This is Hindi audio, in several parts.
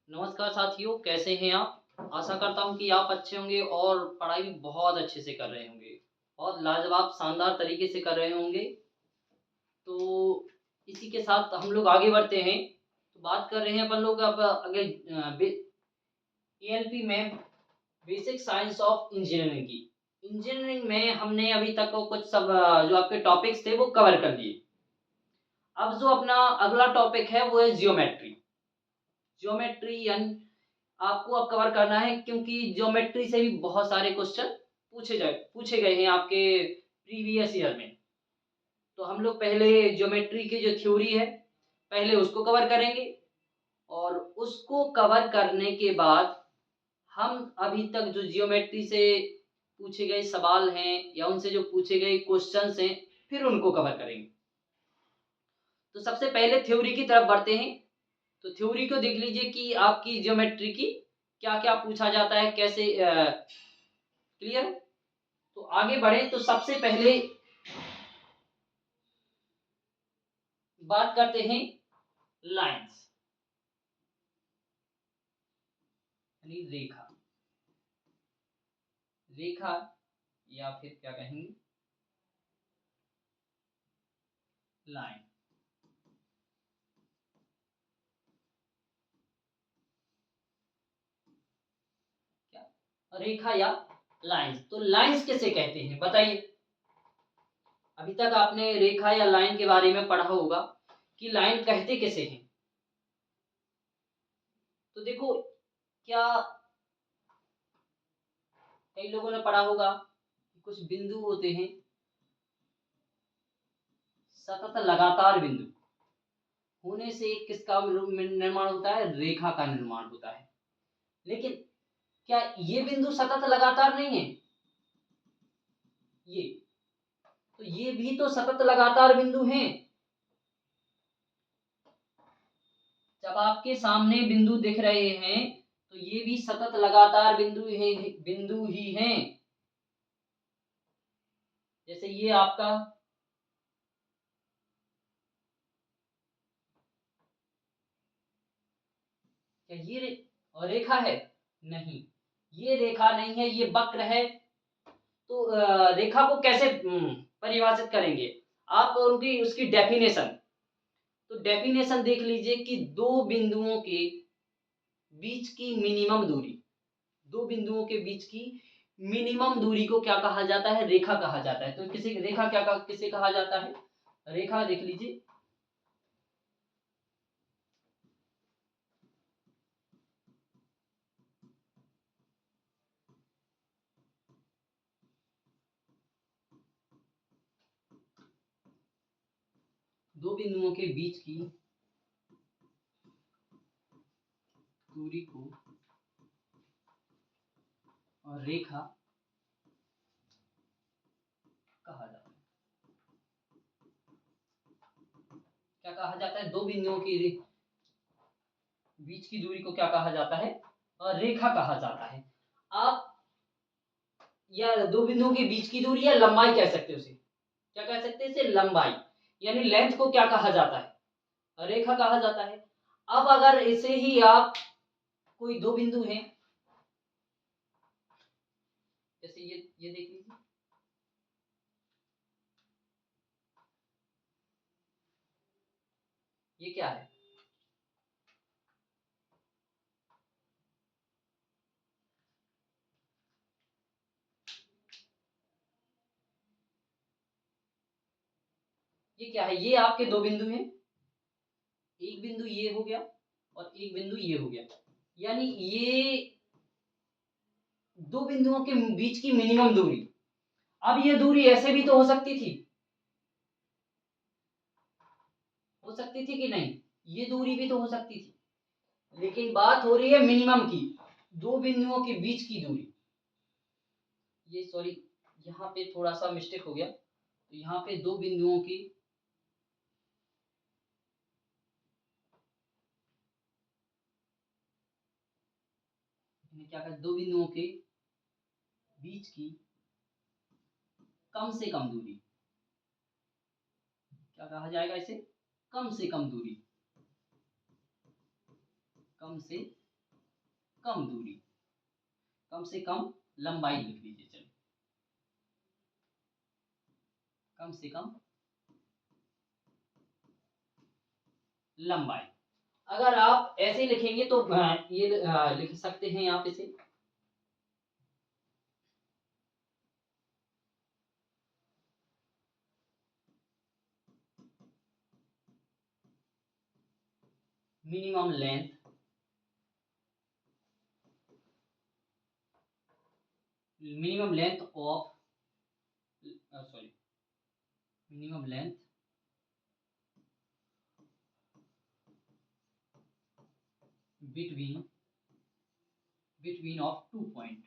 नमस्कार साथियों, कैसे हैं आप? आशा करता हूँ कि आप अच्छे होंगे और पढ़ाई भी बहुत अच्छे से कर रहे होंगे और लाजवाब शानदार तरीके से कर रहे होंगे। तो इसी के साथ हम लोग आगे बढ़ते हैं। तो बात कर रहे हैं अपन लोग अब आगे एएलपी में बेसिक साइंस ऑफ इंजीनियरिंग की। इंजीनियरिंग में हमने अभी तक कुछ सब जो आपके टॉपिक्स थे वो कवर कर लिए। अब जो अपना अगला टॉपिक है वो है जियोमेट्री। जियोमेट्री यानी आपको अब कवर करना है, क्योंकि ज्योमेट्री से भी बहुत सारे क्वेश्चन पूछे गए हैं आपके प्रीवियस ईयर में। तो हम लोग पहले ज्योमेट्री की जो थ्योरी है पहले उसको कवर करेंगे, और उसको कवर करने के बाद हम अभी तक जो जियोमेट्री से पूछे गए सवाल हैं या उनसे जो पूछे गए क्वेश्चंस हैं फिर उनको कवर करेंगे। तो सबसे पहले थ्योरी की तरफ बढ़ते हैं। तो थ्योरी को देख लीजिए कि आपकी ज्योमेट्री की क्या क्या पूछा जाता है, कैसे क्लियर। तो आगे बढ़े तो सबसे पहले बात करते हैं लाइंस यानी रेखा। रेखा या फिर क्या कहेंगे, लाइन। क्या रेखा या लाइंस? तो लाइंस किसे कहते हैं बताइए। अभी तक आपने रेखा या लाइन के बारे में पढ़ा होगा कि लाइन कहते किसे हैं। तो देखो, क्या कई लोगों ने पढ़ा होगा कि कुछ बिंदु होते हैं, सतत लगातार बिंदु होने से किसका निर्माण होता है? रेखा का निर्माण होता है। लेकिन क्या ये बिंदु सतत लगातार नहीं है? ये तो ये भी तो सतत लगातार बिंदु हैं। जब आपके सामने बिंदु दिख रहे हैं तो ये भी सतत लगातार बिंदु ही हैं। जैसे ये आपका क्या ये रेखा है? नहीं, ये रेखा नहीं है, ये वक्र है। तो रेखा को कैसे परिभाषित करेंगे आप? उनकी उसकी डेफिनेशन, तो डेफिनेशन देख लीजिए कि दो बिंदुओं के बीच की मिनिमम दूरी, दो बिंदुओं के बीच की मिनिमम दूरी को क्या कहा जाता है? रेखा कहा जाता है। तो किसी रेखा किसे कहा जाता है? रेखा देख लीजिए। दो बिंदुओं के बीच की दूरी को और रेखा कहा जाता है। क्या कहा जाता है? दो बिंदुओं के बीच की दूरी को क्या कहा जाता है? और रेखा कहा जाता है। आप या दो बिंदुओं के बीच की दूरी या लंबाई कह सकते हो उसे। क्या कह सकते हैं इसे? लंबाई यानी लेंथ को क्या कहा जाता है? रेखा कहा जाता है। अब अगर इसे ही आप कोई दो बिंदु हैं, जैसे ये देख लीजिए, ये क्या है? ये क्या है? ये आपके दो बिंदु हैं। एक बिंदु ये हो गया और एक बिंदु ये हो गया, यानी ये दो बिंदुओं के बीच की मिनिमम दूरी। अब ये दूरी ऐसे भी तो हो सकती थी कि नहीं? ये दूरी भी तो हो सकती थी, लेकिन बात हो रही है मिनिमम की, दो बिंदुओं के बीच की दूरी। ये सॉरी, यहाँ पे थोड़ा सा मिस्टेक हो गया। तो यहाँ पे दो बिंदुओं की क्या कहते, दो बिंदुओं के बीच की कम से कम दूरी, क्या कहा जाएगा इसे? कम से कम दूरी, कम से कम दूरी, कम से कम लंबाई लिख लीजिए, चलो कम से कम लंबाई। अगर आप ऐसे लिखेंगे तो ये लिख सकते हैं आप इसे, minimum length of sorry minimum length between of 2 point.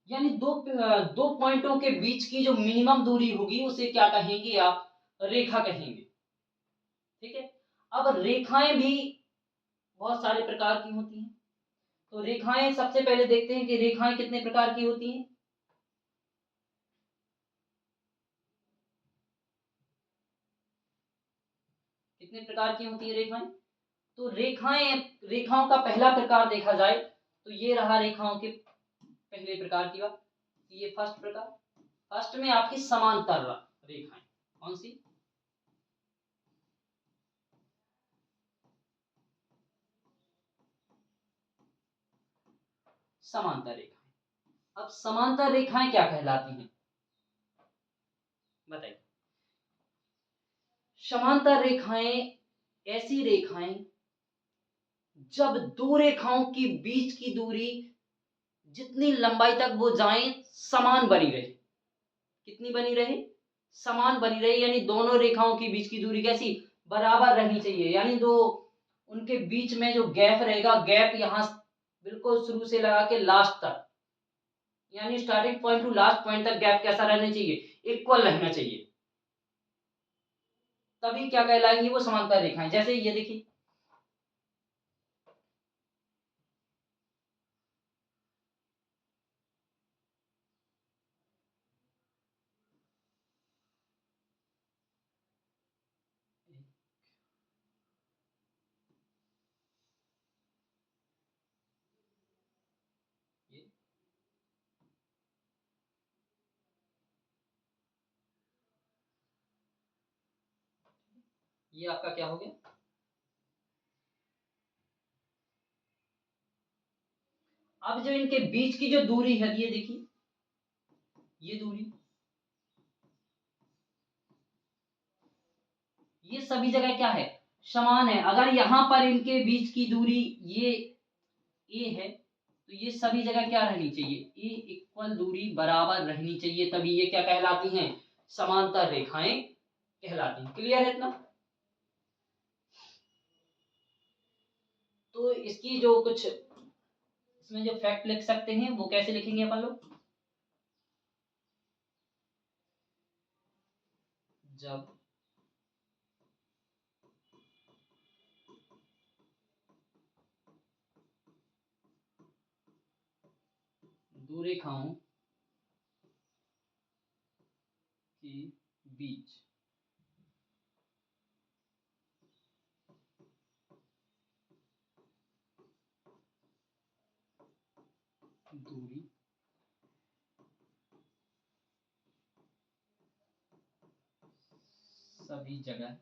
यानी दो पॉइंटों के बीच की जो मिनिमम दूरी होगी उसे क्या कहेंगे आप, रेखा कहेंगे। ठीक है। अब रेखाएं भी बहुत सारे प्रकार की होती हैं, तो रेखाएं सबसे पहले देखते हैं कि रेखाएं कितने प्रकार की होती हैं। कितने प्रकार की होती है रेखाएं? तो रेखाओं का पहला प्रकार देखा जाए तो ये रहा रेखाओं के पहले प्रकार की बात, ये फर्स्ट प्रकार। फर्स्ट में आपकी समांतर रेखाएं, कौन सी? समांतर रेखाएं। अब समांतर रेखाएं क्या कहलाती हैं बताइए। समांतर रेखाएं ऐसी रेखाएं जब दो रेखाओं के बीच की दूरी जितनी लंबाई तक वो जाएं समान बनी रहे। कितनी बनी रहे? समान बनी रहे, यानी दोनों रेखाओं के बीच की दूरी कैसी, बराबर रहनी चाहिए। यानी दो उनके बीच में जो गैप रहेगा, गैप यहां बिल्कुल शुरू से लगा के लास्ट तक, यानी starting point two last point तक गैप कैसा रहना चाहिए, इक्वल रहना चाहिए। तभी क्या कहलाएंगी वो समांतर रेखाएं। जैसे ये देखिए, ये आपका क्या हो गया। अब जो इनके बीच की जो दूरी है, ये देखिए, ये दूरी, ये सभी जगह क्या है, समान है। अगर यहां पर इनके बीच की दूरी ये ए है तो ये सभी जगह क्या रहनी चाहिए, ए इक्वल दूरी बराबर रहनी चाहिए, तभी ये क्या कहलाती हैं, समांतर रेखाएं कहलाती हैं। क्लियर है इतना? तो इसकी जो कुछ इसमें जो फैक्ट लिख सकते हैं वो कैसे लिखेंगे अपन लोग। जब दो रेखाओं के बीच दूरी सभी जगह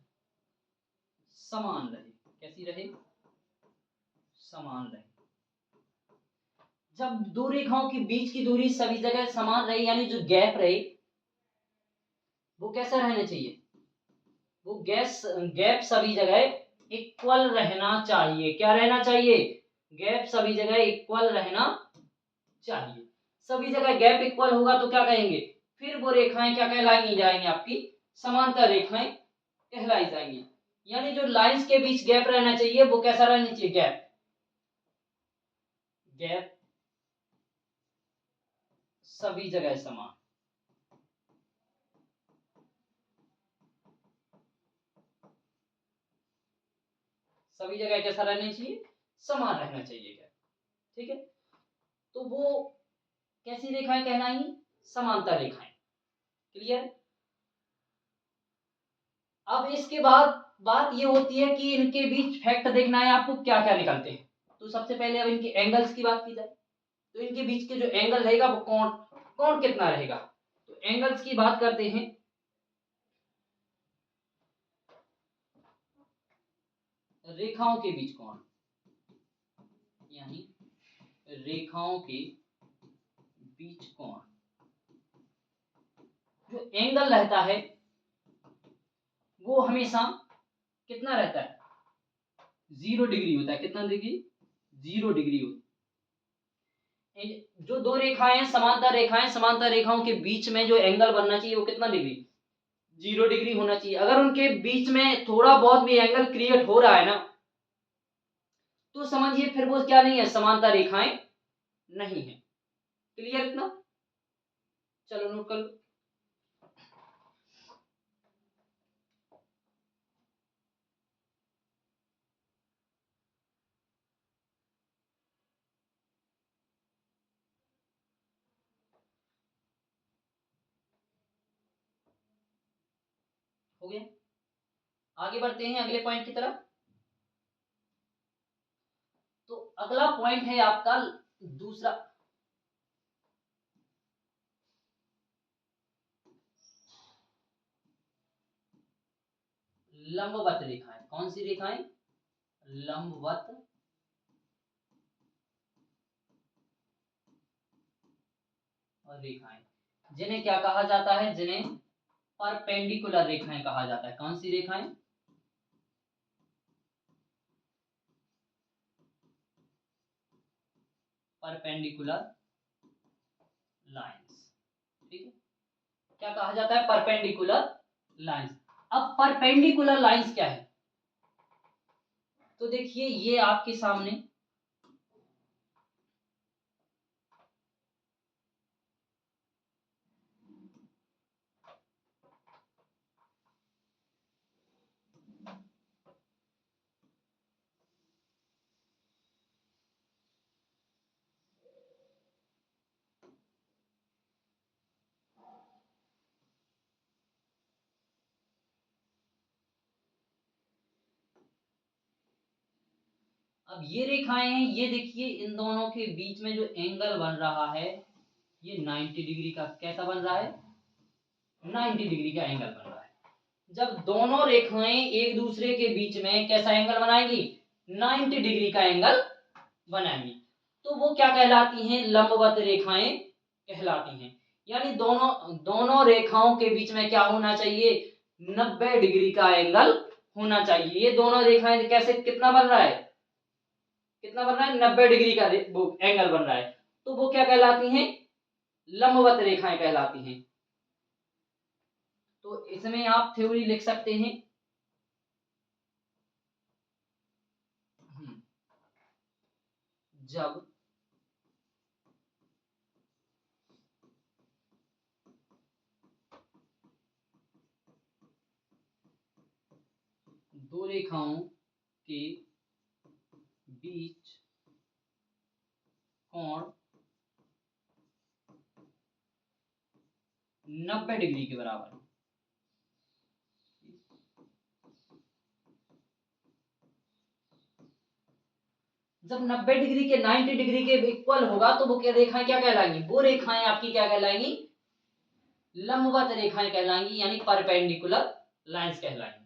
समान रहे, कैसी रहे, समान रहे। जब दो रेखाओं के बीच की दूरी सभी जगह समान रहे, यानी जो गैप रहे वो कैसा रहना चाहिए, वो गैप सभी जगह इक्वल रहना चाहिए। क्या रहना चाहिए, गैप सभी जगह इक्वल रहना चाहिए। सभी जगह गैप इक्वल होगा तो क्या कहेंगे, फिर वो रेखाएं क्या कहलाई जाएंगी, आपकी समांतर रेखाएं कहलाई जाएंगी। यानी जो लाइंस के बीच गैप रहना चाहिए वो कैसा रहना चाहिए, गैप गैप सभी जगह समान। सभी जगह कैसा रहना चाहिए, समान रहना चाहिए गैप। ठीक है। तो वो कैसी रेखाएं कहलाएंगी, समांतर रेखाएं। क्लियर? अब इसके बाद बात ये होती है कि इनके बीच फैक्ट देखना है आपको क्या क्या निकलते हैं। तो सबसे पहले अब इनके एंगल्स की बात की जाए तो इनके बीच के जो एंगल रहेगा वो कौन कौन कितना रहेगा। तो एंगल्स की बात करते हैं। रेखाओं के बीच कोण, यानी रेखाओं के बीच कोण, जो एंगल रहता है वो हमेशा कितना रहता है, 0 डिग्री होता है। कितना डिग्री, 0 डिग्री होता है। जो दो रेखाएं समांतर रेखाओं के बीच में जो एंगल बनना चाहिए वो कितना डिग्री, 0 डिग्री होना चाहिए। अगर उनके बीच में थोड़ा बहुत भी एंगल क्रिएट हो रहा है ना तो समझिए फिर वो क्या नहीं है, समांतर रेखाएं नहीं है। क्लियर इतना, चलो नोट कर लो। हो गया, आगे बढ़ते हैं अगले पॉइंट की तरफ। तो अगला पॉइंट है आपका दूसरा, लंबवत रेखाएं। कौन सी रेखाएं, लंबवत और रेखाएं, जिन्हें क्या कहा जाता है, जिन्हें परपेंडिकुलर रेखाएं कहा जाता है। कौन सी रेखाएं, परपेंडिकुलर लाइंस। ठीक है, क्या कहा जाता है, परपेंडिकुलर लाइंस। अब परपेंडिकुलर लाइंस क्या है, तो देखिए ये आपके सामने अब ये रेखाएं हैं, ये देखिए इन दोनों के बीच में जो एंगल बन रहा है ये 90 डिग्री का कैसा बन रहा है, 90 डिग्री का एंगल बन रहा है। जब दोनों रेखाएं एक दूसरे के बीच में कैसा एंगल बनाएंगी, 90 डिग्री का एंगल बनाएंगी, तो वो क्या कहलाती हैं, लंबवत रेखाएं कहलाती हैं। यानी दोनों दोनों रेखाओं के बीच में क्या होना चाहिए, 90 डिग्री का एंगल होना चाहिए। ये दोनों रेखाएं कैसे कितना बन रहा है, कितना बन रहा है, 90 डिग्री का वो एंगल बन रहा है, तो वो क्या कहलाती हैं, लंबवत रेखाएं कहलाती हैं। तो इसमें आप थ्योरी लिख सकते हैं, जब दो रेखाओं के बीच कोण 90 डिग्री के बराबर है। जब 90 डिग्री के 90 डिग्री के इक्वल होगा तो वो क्या रेखाएं क्या कहलाएंगी, वो रेखाएं आपकी क्या कहलाएंगी, लंबवत रेखाएं कहलाएंगी, यानी परपेंडिकुलर लाइंस कहलाएंगी।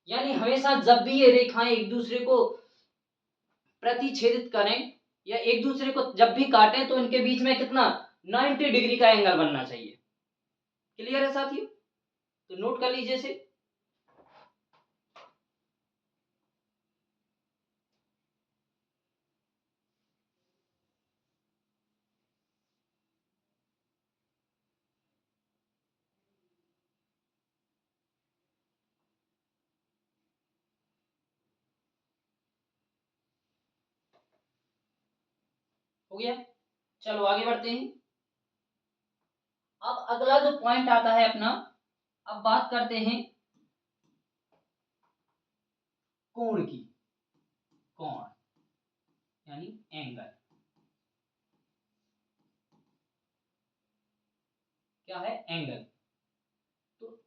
यानी हमेशा जब भी ये रेखाएं एक दूसरे को प्रतिच्छेदित करें या एक दूसरे को जब भी काटें तो इनके बीच में कितना, 90 डिग्री का एंगल बनना चाहिए। क्लियर है साथियों, तो नोट कर लीजिए इसे। हो गया, चलो आगे बढ़ते हैं। अब अगला जो पॉइंट आता है अपना, अब बात करते हैं कोण की। कोण यानी एंगल, क्या है, एंगल। तो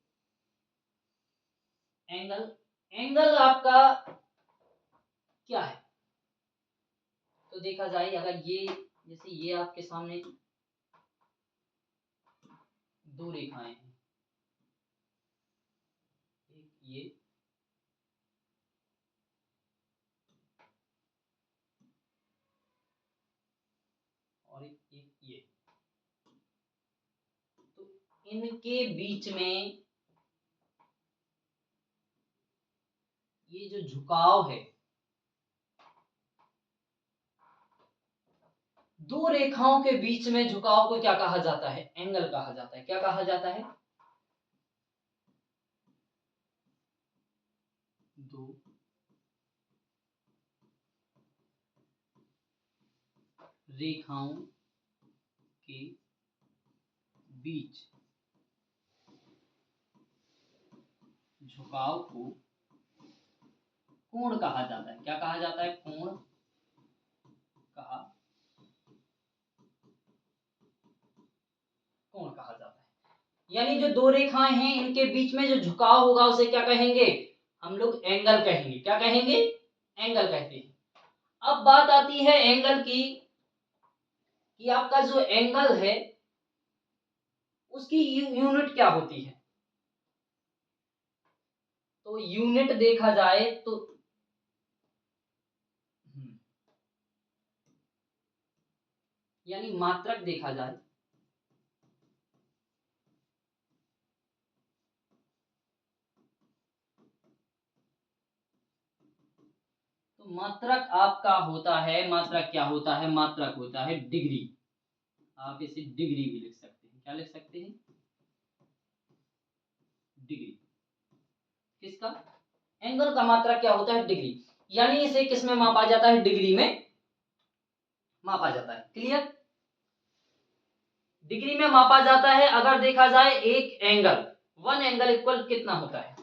एंगल एंगल आपका क्या है? तो देखा जाए, अगर ये जैसे ये आपके सामने दो रेखाएं हैं, एक ये और एक ये, तो इनके बीच में ये जो झुकाव है, दो रेखाओं के बीच में झुकाव को क्या कहा जाता है? एंगल कहा जाता है। क्या कहा जाता है? दो रेखाओं के बीच झुकाव को कोण कहा जाता है। क्या कहा जाता है? कोण कहा कोण कहा जाता है। यानी जो दो रेखाएं हैं, इनके बीच में जो झुकाव होगा उसे क्या कहेंगे? हम लोग एंगल कहेंगे। क्या कहेंगे? एंगल कहते हैं। अब बात आती है एंगल की, कि आपका जो एंगल है उसकी यूनिट क्या होती है? तो यूनिट देखा जाए तो यानी मात्रक देखा जाए तो मात्रक आपका होता है, मात्रक क्या होता है? मात्रक होता है डिग्री। आप इसे डिग्री भी लिख सकते हैं। क्या लिख सकते हैं? डिग्री। किसका? एंगल का मात्रक क्या होता है? डिग्री। यानी इसे किस में मापा जाता है? डिग्री में मापा जाता है। क्लियर? डिग्री में मापा जाता है। अगर देखा जाए एक एंगल, वन एंगल इक्वल कितना होता है?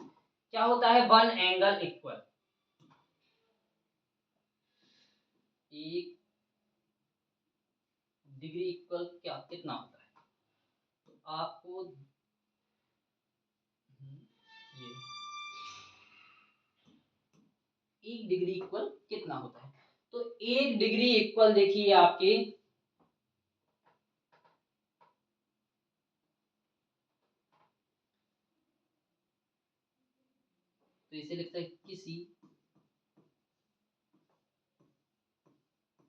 क्या होता है? वन एंगल इक्वल एक डिग्री इक्वल क्या कितना होता है? तो आपको ये एक डिग्री इक्वल कितना होता है? तो एक डिग्री इक्वल देखिए आपके, तो इसे लिखते हैं किसी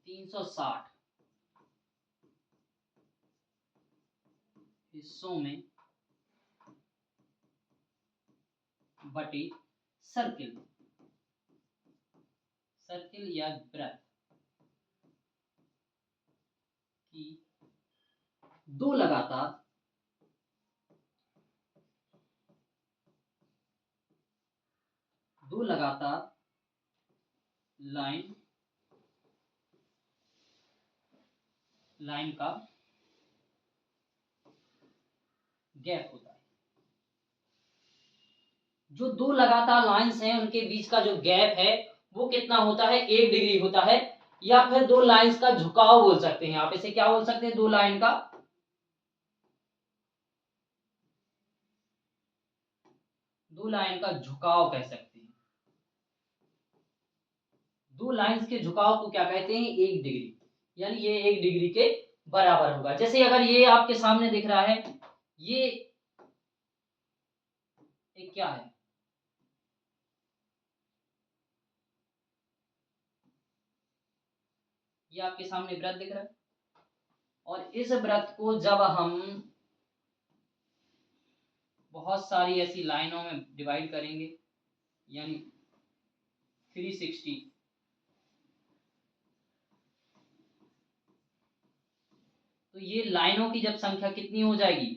360 हिस्सों में बटे सर्किल, सर्किल या वृत्त की दो लगातार लाइन लाइन का गैप होता है। जो दो लगातार लाइंस हैं उनके बीच का जो गैप है वो कितना होता है? एक डिग्री होता है। या फिर दो लाइंस का झुकाव बोल सकते हैं। आप इसे क्या बोल सकते हैं? दो लाइन का, दो लाइन का झुकाव कह सकते हैं। दो लाइंस के झुकाव को क्या कहते हैं? एक डिग्री। यानी ये एक डिग्री के बराबर होगा। जैसे अगर ये आपके सामने दिख रहा है, ये एक क्या है? ये आपके सामने वृत्त दिख रहा है, और इस वृत्त को जब हम बहुत सारी ऐसी लाइनों में डिवाइड करेंगे, यानी 360, तो ये लाइनों की जब संख्या कितनी हो जाएगी?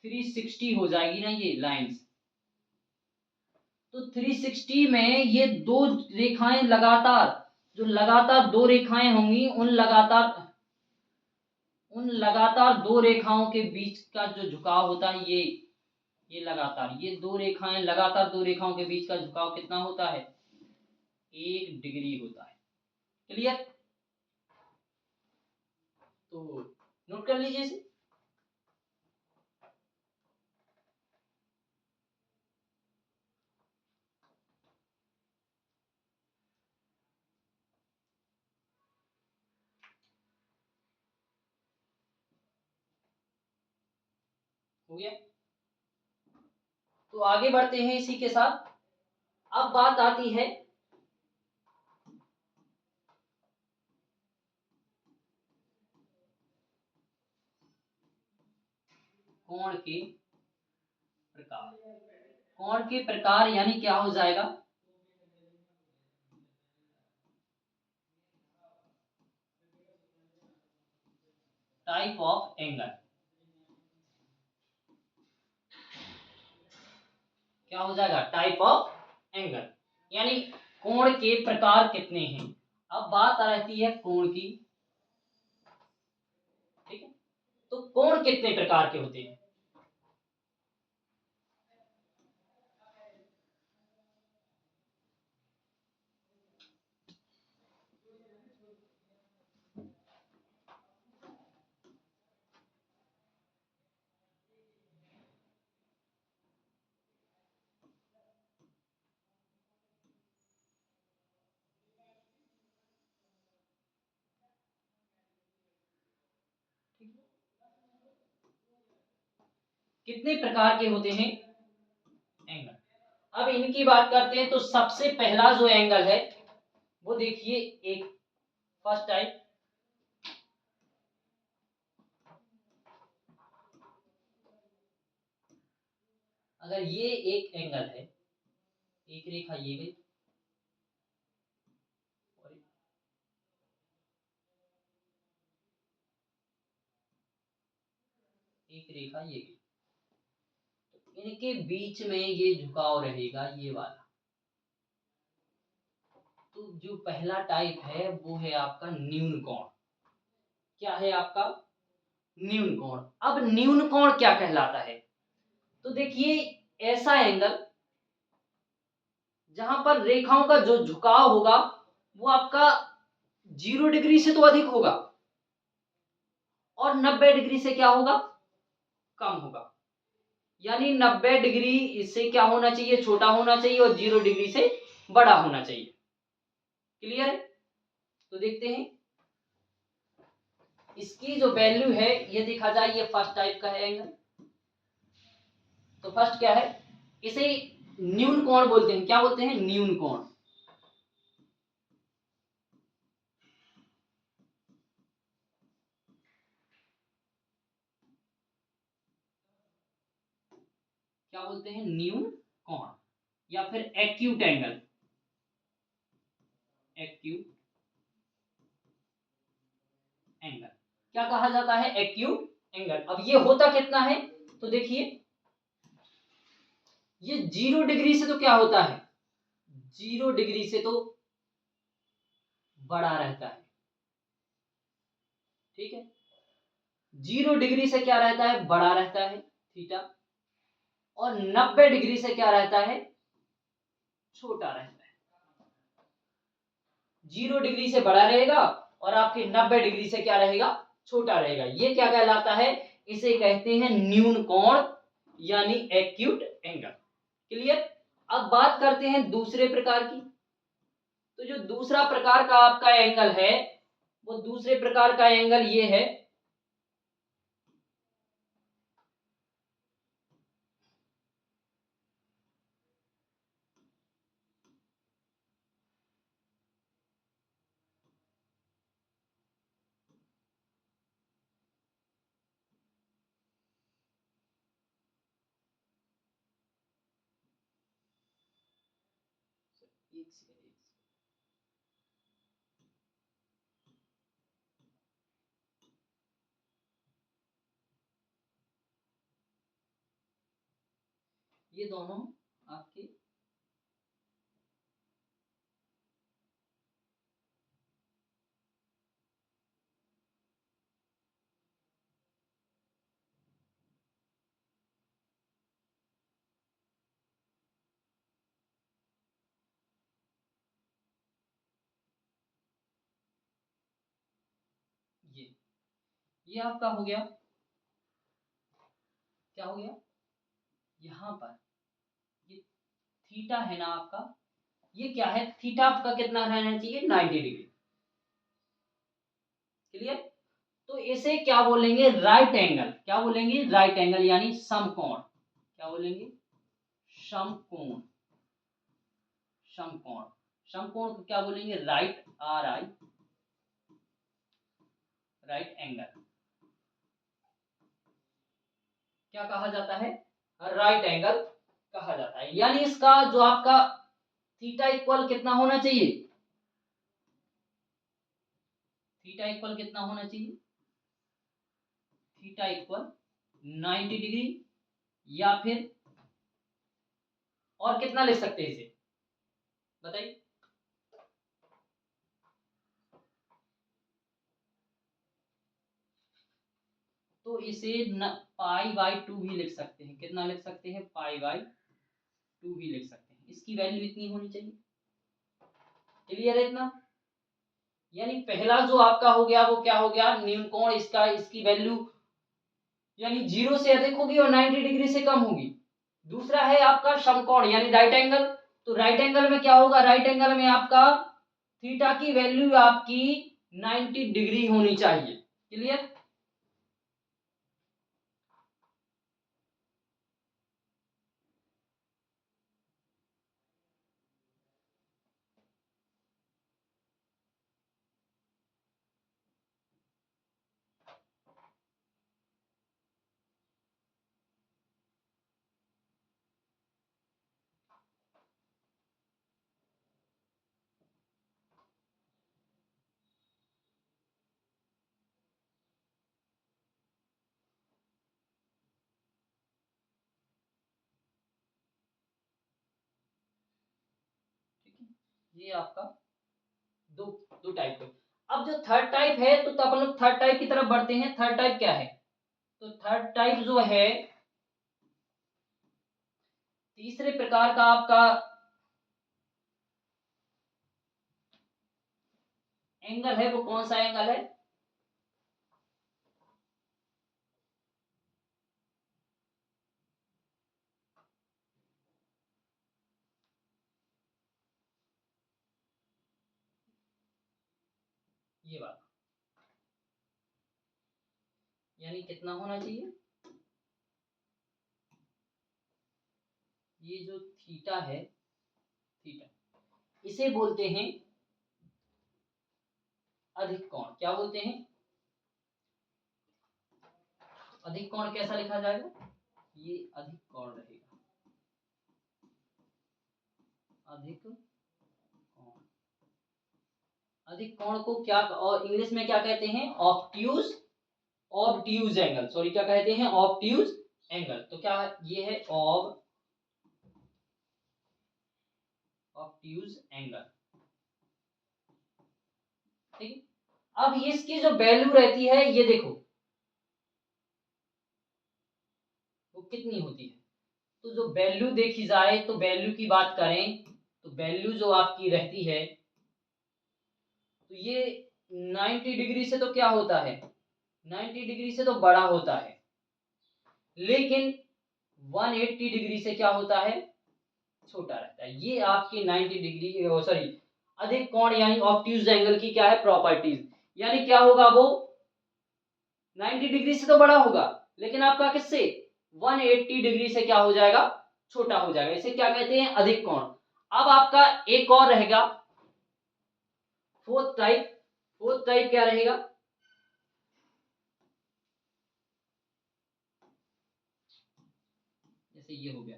360 हो जाएगी ना ये लाइंस। तो 360 में ये दो रेखाएं लगातार, जो लगातार दो रेखाएं होंगी, उन लगातार दो रेखाओं के बीच का जो झुकाव होता है, ये लगातार, ये दो रेखाएं लगातार, दो रेखाओं के बीच का झुकाव कितना होता है? एक डिग्री होता है। क्लियर? तो नोट कर लीजिए इसे। हो गया। तो आगे बढ़ते हैं इसी के साथ। अब बात आती है कोण के प्रकार। कोण के प्रकार यानी क्या हो जाएगा, टाइप ऑफ एंगल। क्या हो जाएगा, टाइप ऑफ एंगल, यानी कोण के प्रकार कितने हैं। अब बात आ रहती है कोण की, ठीक है। तो कोण कितने प्रकार के होते हैं। कितने प्रकार के होते हैं एंगल। अब इनकी बात करते हैं, तो सबसे पहला जो एंगल है वो देखिए, एक फर्स्ट टाइप, अगर ये एक एंगल है, एक रेखा ये गई और एक रेखा ये गई, तो इनके बीच में ये झुकाव रहेगा, ये वाला। तो जो पहला टाइप है वो है आपका न्यून कोण। क्या है आपका, न्यून कोण। अब न्यून कोण क्या कहलाता है, तो देखिए ऐसा एंगल जहां पर रेखाओं का जो झुकाव होगा वो आपका 0 डिग्री से तो अधिक होगा और 90 डिग्री से क्या होगा, कम होगा। यानी 90 डिग्री इससे क्या होना चाहिए, छोटा होना चाहिए, और 0 डिग्री से बड़ा होना चाहिए। क्लियर है। तो देखते हैं इसकी जो वैल्यू है, ये देखा जाए, ये फर्स्ट टाइप का है एंगल। तो फर्स्ट क्या है, इसे न्यून कोण बोलते हैं। क्या बोलते हैं, न्यून कोण। क्या बोलते हैं, न्यून कोण, या फिर एक्यूट एंगल। एक्यूट एंगल क्या कहा जाता है, एक्यूट एंगल। अब ये होता कितना है, तो देखिए ये 0 डिग्री से तो क्या होता है, 0 डिग्री से तो बड़ा रहता है, ठीक है। 0 डिग्री से क्या रहता है, बड़ा रहता है थीटा, और 90 डिग्री से क्या रहता है, छोटा रहता है। 0 डिग्री से बड़ा रहेगा और आपके 90 डिग्री से क्या रहेगा, छोटा रहेगा। ये क्या कहलाता है, इसे कहते हैं न्यून कोण, यानी एक्यूट एंगल। क्लियर। अब बात करते हैं दूसरे प्रकार की। तो जो दूसरा प्रकार का आपका एंगल है, वो दूसरे प्रकार का एंगल ये है, एक सेकंड, ये दोनों आपके ये आपका हो गया, क्या हो गया, यहां पर ये थीटा है ना आपका, ये क्या है, थीटा आपका कितना रहना चाहिए, 90 डिग्री। क्लियर। तो इसे क्या बोलेंगे, राइट एंगल। क्या बोलेंगे, राइट एंगल यानी समकोण। क्या बोलेंगे, समकोण। समकोण, समकोण को क्या बोलेंगे, right, are I, right angle. क्या कहा जाता है, राइट एंगल कहा जाता है। यानी इसका जो आपका थीटा इक्वल कितना होना चाहिए, थीटा इक्वल कितना होना चाहिए, थीटा इक्वल 90 डिग्री, या फिर और कितना लिख सकते हैं इसे, बताइए। तो इसे पाई बाई 2 भी लिख सकते हैं। कितना लिख सकते हैं, पाई बाई 2 भी लिख सकते हैं। इसकी वैल्यू इतनी होनी चाहिए। क्लियर है इतना। यानी पहला जो आपका हो गया वो क्या हो गया, न्यून कोण, इसका इसकी वैल्यू यानी 0 से अधिक होगी और 90 डिग्री से कम होगी। दूसरा है आपका समकोण यानी राइट एंगल। तो राइट एंगल में क्या होगा, राइट एंगल में आपका थीटा की वैल्यू आपकी 90 डिग्री होनी चाहिए। क्लियर। ठीक है, ये आपका दो दो टाइप है। अब जो थर्ड टाइप है, तो अपन लोग थर्ड टाइप की तरफ बढ़ते हैं। थर्ड टाइप क्या है, तो थर्ड टाइप जो है, तीसरे प्रकार का आपका एंगल है, वो कौन सा एंगल है, ये बात। यानी कितना होना चाहिए, ये जो थीटा है, थीटा, इसे बोलते हैं अधिक कोण। क्या बोलते हैं, अधिक कोण। कैसा लिखा जाएगा, ये अधिक कोण रहेगा, अधिक कोण। अधिक कोण को क्या और इंग्लिश में क्या कहते हैं, ऑब्ट्यूज, ऑब्ट्यूज एंगल। सॉरी, क्या कहते हैं, ऑब्ट्यूज एंगल। तो क्या ये है, ऑब्ट्यूज एंगल। ठीक है। अब इसकी जो वैल्यू रहती है, ये देखो वो कितनी होती है। तो जो वैल्यू देखी जाए, तो वैल्यू की बात करें, तो वैल्यू जो आपकी रहती है, तो ये 90 डिग्री से तो क्या होता है, 90 डिग्री से तो बड़ा होता है, लेकिन 180 डिग्री से क्या होता है, छोटा रहता है। ये आपकी 90 डिग्री, सॉरी, अधिक कोण यानी ऑब्ट्यूज एंगल की क्या है, प्रॉपर्टीज। यानी क्या होगा, वो 90 डिग्री से तो बड़ा होगा, लेकिन आपका किससे, 180 डिग्री से क्या हो जाएगा, छोटा हो जाएगा। इसे क्या कहते हैं, अधिक कोण। अब आपका एक और रहेगा, फोर्थ टाइप। फोर्थ टाइप क्या रहेगा, जैसे ये हो गया,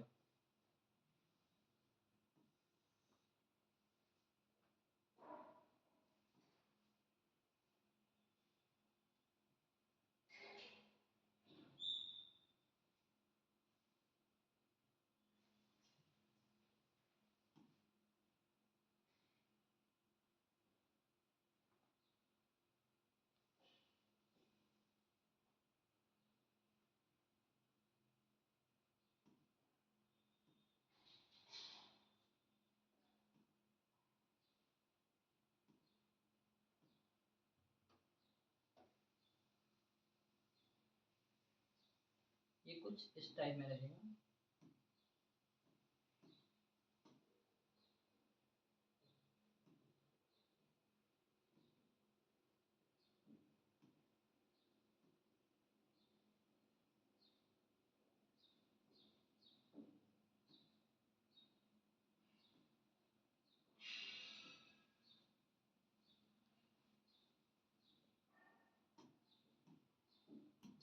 ये कुछ इस टाइप में रहेगा।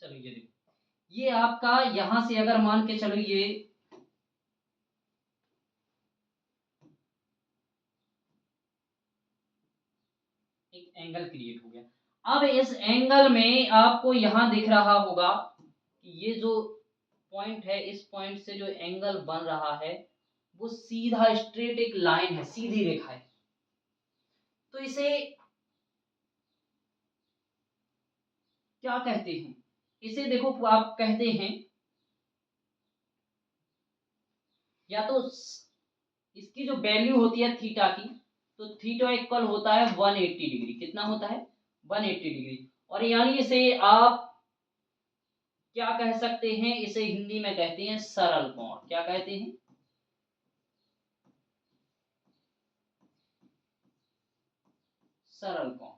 चलो ये देखो, ये आपका यहां से अगर मान के चलो ये एक एंगल क्रिएट हो गया। अब इस एंगल में आपको यहां दिख रहा होगा कि ये जो पॉइंट है, इस पॉइंट से जो एंगल बन रहा है वो सीधा स्ट्रेट एक लाइन है, सीधी रेखा है। तो इसे क्या कहते हैं? इसे देखो आप कहते हैं, या तो इसकी जो वैल्यू होती है थीटा की, तो थीटा इक्वल होता है 180 डिग्री। कितना होता है? 180 डिग्री। और यानी इसे आप क्या कह सकते हैं? इसे हिंदी में कहते हैं सरल कोण। क्या कहते हैं? सरल कोण।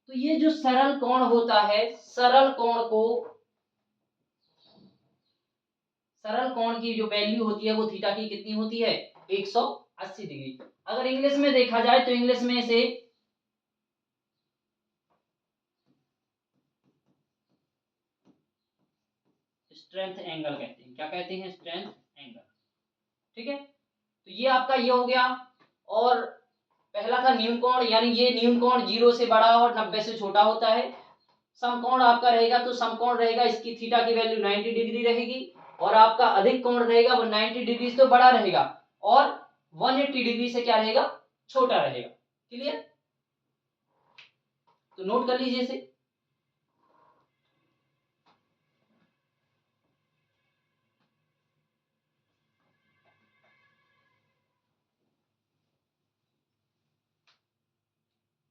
तो ये जो सरल कोण होता है, सरल कोण की जो वैल्यू होती है वो थीटा की कितनी होती है? 180 डिग्री। अगर इंग्लिश में देखा जाए तो इंग्लिश में इसे स्ट्रेंथ एंगल कहते हैं। क्या कहते हैं? Strength angle. ठीक है, तो ये आपका ये हो गया। और पहला था न्यून कोण, यानी ये न्यून कोण 0 से बड़ा और 90 से छोटा होता है। समकोण आपका रहेगा तो समकोण रहेगा, इसकी थीटा की वैल्यू 90 डिग्री रहेगी। और आपका अधिक कोण रहेगा वो 90 डिग्री से तो बड़ा रहेगा और 180 डिग्री से क्या रहेगा? छोटा रहेगा। क्लियर? तो नोट कर लीजिए इसे।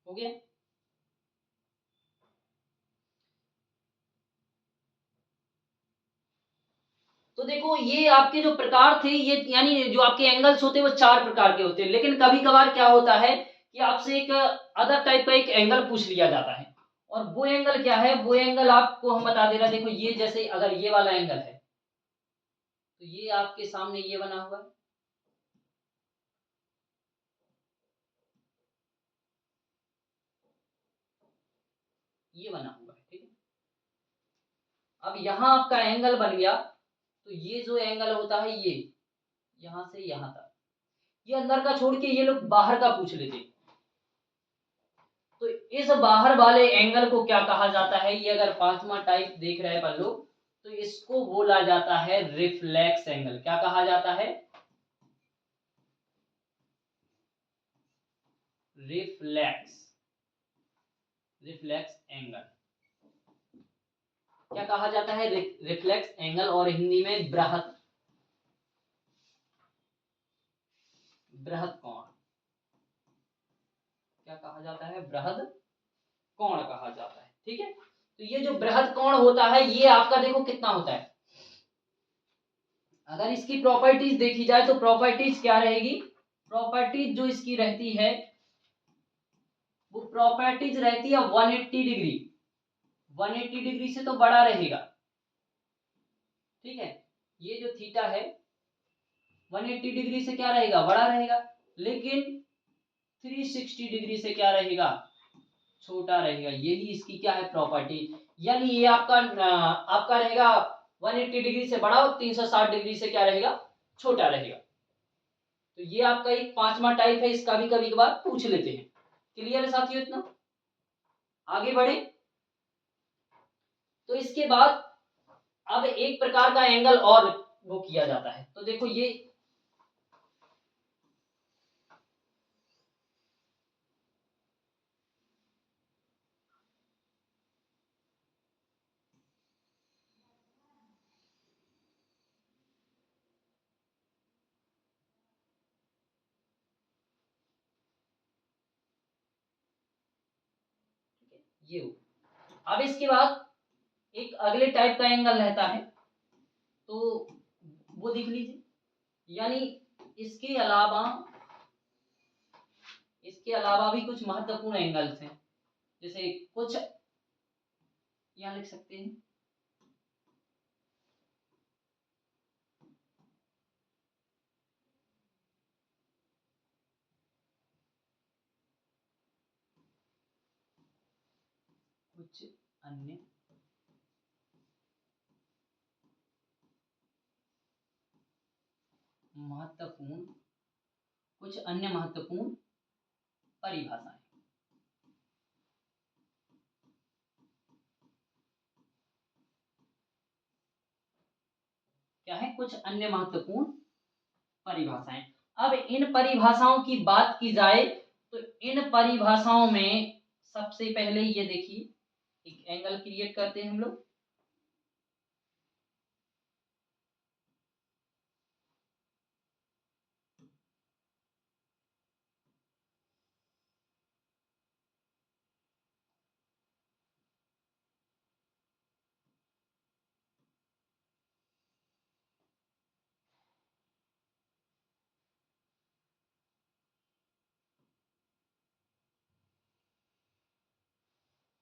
हो गया? तो देखो ये आपके जो प्रकार थे, ये यानी जो आपके एंगल्स होते हैं वो 4 प्रकार के होते हैं। लेकिन कभी कभार क्या होता है कि आपसे एक अदर टाइप का एक एंगल पूछ लिया जाता है। और वो एंगल क्या है? वो एंगल आपको हम बता दे रहे हैं। देखो ये जैसे अगर ये वाला एंगल है तो ये आपके सामने ये बना हुआ है, ये बना हुआ है। ठीक है, अब यहां आपका एंगल बन गया। तो ये जो एंगल होता है ये यहां से यहां तक, ये अंदर का छोड़ के ये लोग बाहर का पूछ लेते। तो इस बाहर वाले एंगल को क्या कहा जाता है? ये अगर पांचवा टाइप देख रहे हैं अपन लोग तो इसको बोला जाता है रिफ्लेक्स एंगल। क्या कहा जाता है? Reflex, reflex angle. क्या कहा जाता है? Reflex angle. और हिंदी में बृहत, बृहत कोण। क्या कहा जाता है? बृहद कोण कहा जाता है। ठीक है, तो ये जो बृहद कोण होता है ये आपका देखो कितना होता है। अगर इसकी प्रॉपर्टीज देखी जाए तो प्रॉपर्टीज क्या रहेगी? प्रॉपर्टीज जो इसकी रहती है वो प्रॉपर्टीज रहती है 180 डिग्री। 180 डिग्री से तो बड़ा रहेगा। ठीक है, ये जो थीटा है 180 डिग्री से क्या रहेगा? बड़ा रहेगा। लेकिन 360 डिग्री से क्या रहेगा? छोटा रहेगा। यही इसकी क्या है? प्रॉपर्टी। यानी ये आपका रहेगा 180 डिग्री से बड़ा और 360 डिग्री से क्या रहेगा? छोटा रहेगा। तो ये आपका एक पांचवा टाइप है, इसका भी कभी कभार पूछ लेते हैं। क्लियर है साथियों? इतना आगे बढ़े तो इसके बाद अब एक प्रकार का एंगल और वो किया जाता है। तो देखो ये हो। अब इसके बाद एक अगले टाइप का एंगल रहता है, तो वो देख लीजिए। यानी इसके अलावा भी कुछ महत्वपूर्ण एंगल्स हैं। जैसे कुछ यहाँ लिख सकते हैं, अन्य महत्वपूर्ण, कुछ अन्य महत्वपूर्ण परिभाषाएं। क्या है? कुछ अन्य महत्वपूर्ण परिभाषाएं। अब इन परिभाषाओं की बात की जाए तो इन परिभाषाओं में सबसे पहले ये देखिए, एक एंगल क्रिएट करते हैं हम लोग।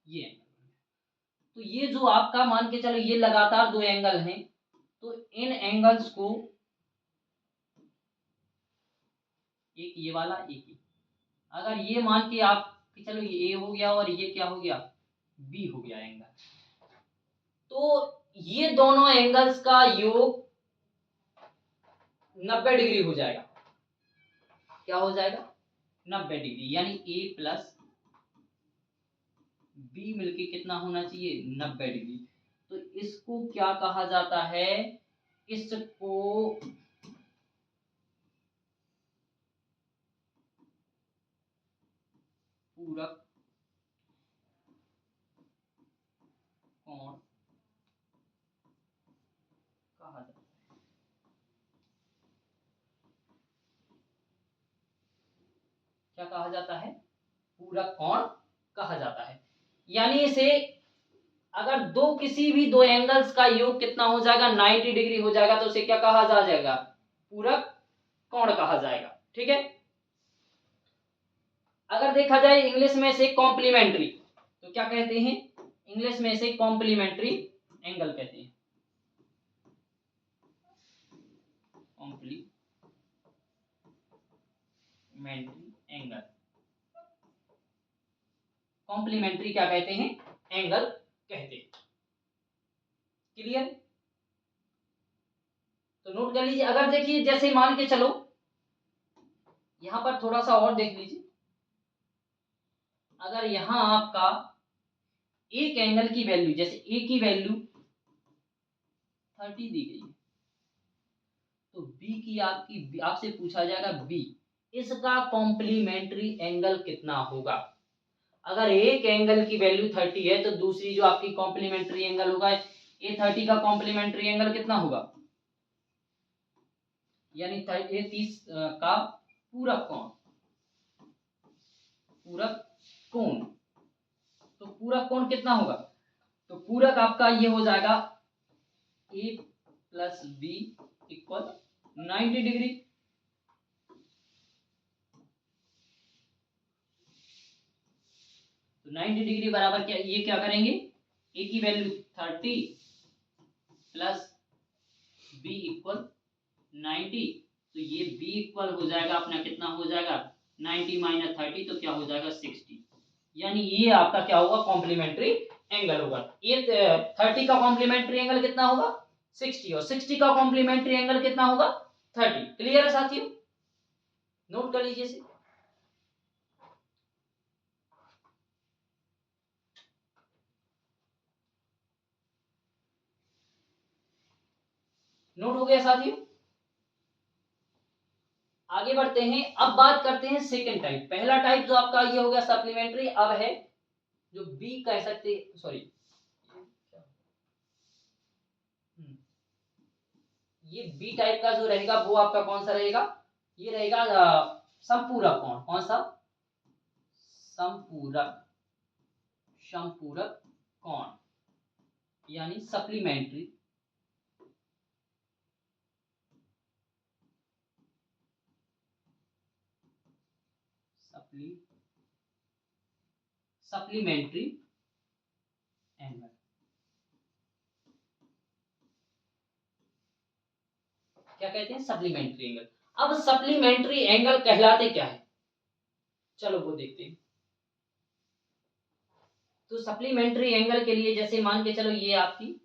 ये एंगल, तो ये जो आपका मान के चलो ये लगातार दो एंगल हैं, तो इन एंगल्स को, एक ये वाला एक ये, अगर ये मान के आप कि चलो ये ए हो गया और ये क्या हो गया, बी हो गया एंगल, तो ये दोनों एंगल्स का योग 90 डिग्री हो जाएगा। क्या हो जाएगा? 90 डिग्री, यानी ए प्लस बी मिलके कितना होना चाहिए? 90 डिग्री। तो इसको क्या कहा जाता है? इसको पूरक कोण कहा जाता है। क्या कहा जाता है? पूरक कोण कहा जाता है। यानी इसे अगर दो किसी भी दो एंगल्स का योग कितना हो जाएगा? 90 डिग्री हो जाएगा, तो उसे क्या कहा जा जाएगा? पूरक कोण कहा जाएगा। ठीक है। अगर देखा जाए इंग्लिश में से कॉम्प्लीमेंट्री, तो क्या कहते हैं? इंग्लिश में से कॉम्प्लीमेंट्री एंगल कहते हैं। कॉम्प्लीमेंट्री एंगल, कॉम्प्लीमेंट्री क्या कहते हैं? एंगल कहते हैं। क्लियर? तो नोट कर लीजिए। अगर देखिए जैसे मान के चलो, यहां पर थोड़ा सा और देख लीजिए, अगर यहां आपका एक एंगल की वैल्यू, जैसे ए की वैल्यू 30 दी गई है, तो बी की आपकी आपसे पूछा जाएगा बी, इसका कॉम्प्लीमेंट्री एंगल कितना होगा? अगर एक एंगल की वैल्यू 30 है, तो दूसरी जो आपकी कॉम्प्लीमेंट्री एंगल होगा, ए 30 का कॉम्प्लीमेंट्री एंगल कितना होगा? यानी ए 30 का पूरक कोण, पूरक कोण, तो पूरक कोण कितना होगा? तो पूरक आपका ये हो जाएगा ए प्लस बी इक्वल 90 डिग्री। तो 90 डिग्री बराबर क्या, ये क्या करेंगे? ए की वैल्यू 30 प्लस बी इक्वल 90, तो ये बी इक्वल हो जाएगा अपना, कितना हो जाएगा? 90 माइनस 30, तो क्या हो जाएगा? 60। यानी ये आपका क्या होगा? कॉम्प्लीमेंट्री एंगल होगा। ये 30 का कॉम्प्लीमेंट्री एंगल कितना होगा? 60, और 60 का कॉम्प्लीमेंट्री एंगल कितना होगा? 30। क्लियर है साथियों? नोट कर लीजिए इसे। नोट हो गया साथियों? आगे बढ़ते हैं। अब बात करते हैं सेकंड टाइप। पहला टाइप जो आपका ये हो गया सप्लीमेंट्री, अब है जो बी कह सकते, सॉरी ये बी टाइप का जो रहेगा वो आपका कौन सा रहेगा? ये रहेगा संपूरक कोण। कौन सा? संपूरक, संपूरक कोण, यानी सप्लीमेंट्री, सप्लीमेंट्री एंगल। क्या कहते हैं? Supplementary angle. अब सप्लीमेंट्री एंगल कहलाते क्या है? चलो वो देखते हैं। तो सप्लीमेंट्री एंगल के लिए जैसे मान के चलो ये आपकी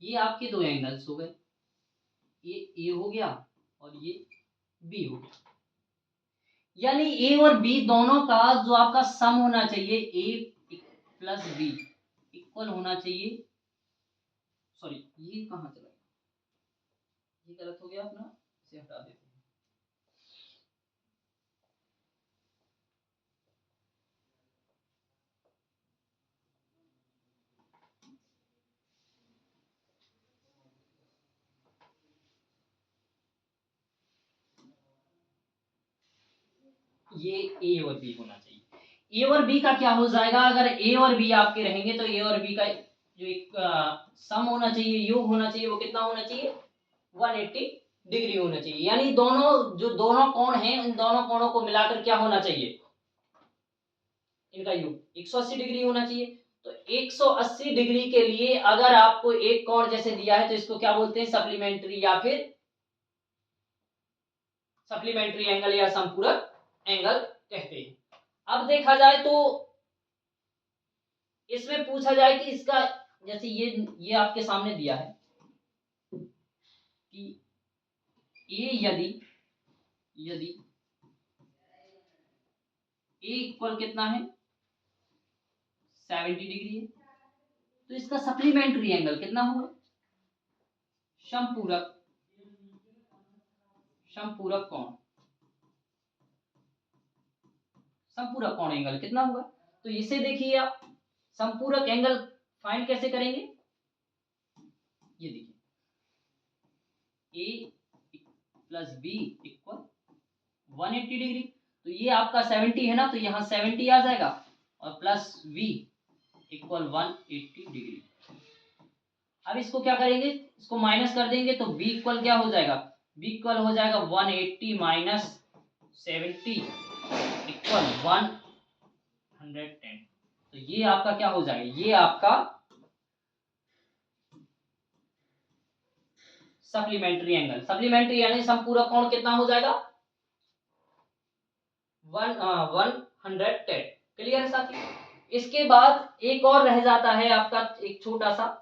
ये आपके दो एंगल्स हो गए, ये ए हो गया और ये बी हो गया। यानी ए और बी दोनों का जो आपका सम होना चाहिए, ए प्लस बी इक्वल होना चाहिए। सॉरी, ये कहाँ चला गया, ये गलत हो गया अपना, इसे हटा देते हैं। ये ए और बी होना चाहिए। ए और बी का क्या हो जाएगा, अगर ए और बी आपके रहेंगे तो ए और बी का जो एक सम होना चाहिए, योग होना चाहिए, वो कितना होना चाहिए, 180 डिग्री होना चाहिए। यानी दोनों जो दोनों कोण हैं, इन दोनों कोणों को मिलाकर क्या होना चाहिए, इनका योग 180 डिग्री होना चाहिए। तो 180 डिग्री के लिए अगर आपको एक कोण जैसे दिया है तो इसको क्या बोलते हैं, सप्लीमेंट्री या फिर सप्लीमेंट्री एंगल या संपूरक एंगल कहते हैं। अब देखा जाए तो इसमें पूछा जाए कि इसका, जैसे ये आपके सामने दिया है कि ए यदि यदि ए इक्वल कितना है 70 डिग्री है, तो इसका सप्लीमेंट्री एंगल कितना होगा, समपूरक समपूरक कोण, संपूरक कोण एंगल कितना होगा। तो इसे देखिए आप, संपूरक एंगल फाइंड कैसे करेंगे, ये देखिए ए प्लस बी इक्वल 180 डिग्री, तो ये आपका 70 है ना, तो यहाँ 70 आ जाएगा और प्लस वी इक्वल 180 डिग्री। अब इसको क्या करेंगे, इसको माइनस कर देंगे तो बी इक्वल क्या हो जाएगा, बी इक्वल हो जाएगा 180 माइनस 70 इक्वल 110। तो ये आपका क्या हो जाएगा, ये आपका सप्लीमेंट्री एंगल, सप्लीमेंट्री यानी संपूरक कोण कितना हो जाएगा 110। क्लियर है साथी। इसके बाद एक और रह जाता है आपका एक छोटा सा,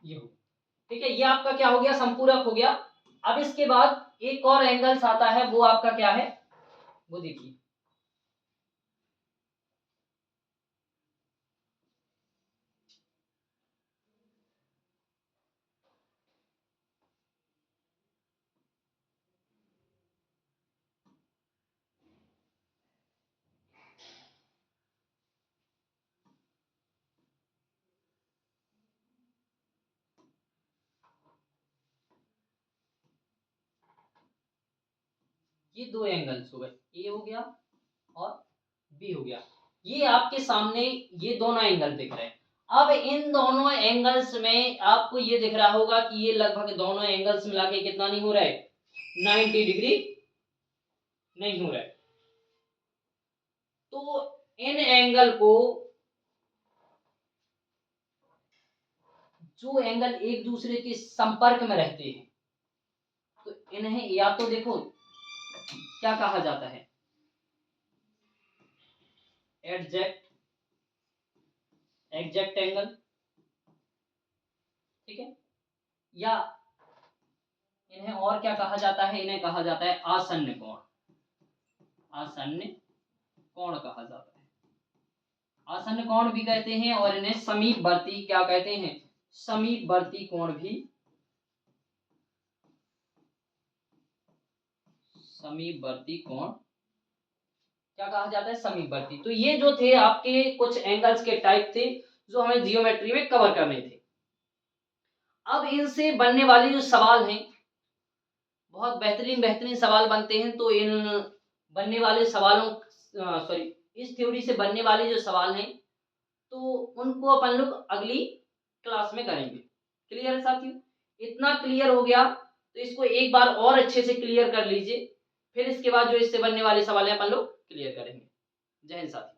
ये हो, ठीक है, ये आपका क्या हो गया, संपूरक हो गया। अब इसके बाद एक और एंगल्स आता है, वो आपका क्या है, वो देखिए ये दो एंगल्स हो गए, ए हो गया और बी हो गया। ये आपके सामने ये दोनों एंगल दिख रहे हैं। अब इन दोनों एंगल्स में आपको ये दिख रहा होगा कि ये लगभग दोनों एंगल्स मिला के कितना नहीं हो रहा है, 90 डिग्री नहीं हो रहा है। तो इन एंगल को, जो एंगल एक दूसरे के संपर्क में रहते हैं, तो इन्हें या तो देखो क्या कहा जाता है, एडजेक्ट एग्जैक्ट एंगल, ठीक है, या इन्हें और क्या कहा जाता है? इन्हें कहा जाता है आसन्न कोण। आसन्न कोण कहा जाता है, आसन्न कोण भी कहते हैं, और इन्हें समीपवर्ती क्या कहते हैं? समीपवर्ती कोण भी, समीपवर्ती कोण क्या कहा जाता है? समीपवर्ती। तो ये जो थे आपके कुछ एंगल्स के टाइप थे जो हमें जियोमेट्री में कवर करने थे। अब इनसे बनने वाले जो सवाल हैं, बहुत बेहतरीन बेहतरीन सवाल बनते हैं। तो इन बनने वाले सवालों सॉरी इस थ्योरी से बनने वाले जो सवाल हैं तो उनको अपन लोग अगली क्लास में करेंगे। क्लियर है साथियों? इतना क्लियर हो गया तो इसको एक बार और अच्छे से क्लियर कर लीजिए, फिर इसके बाद जो इससे बनने वाले सवाल हैं अपन लोग क्लियर करेंगे। जय हिंद साथियों।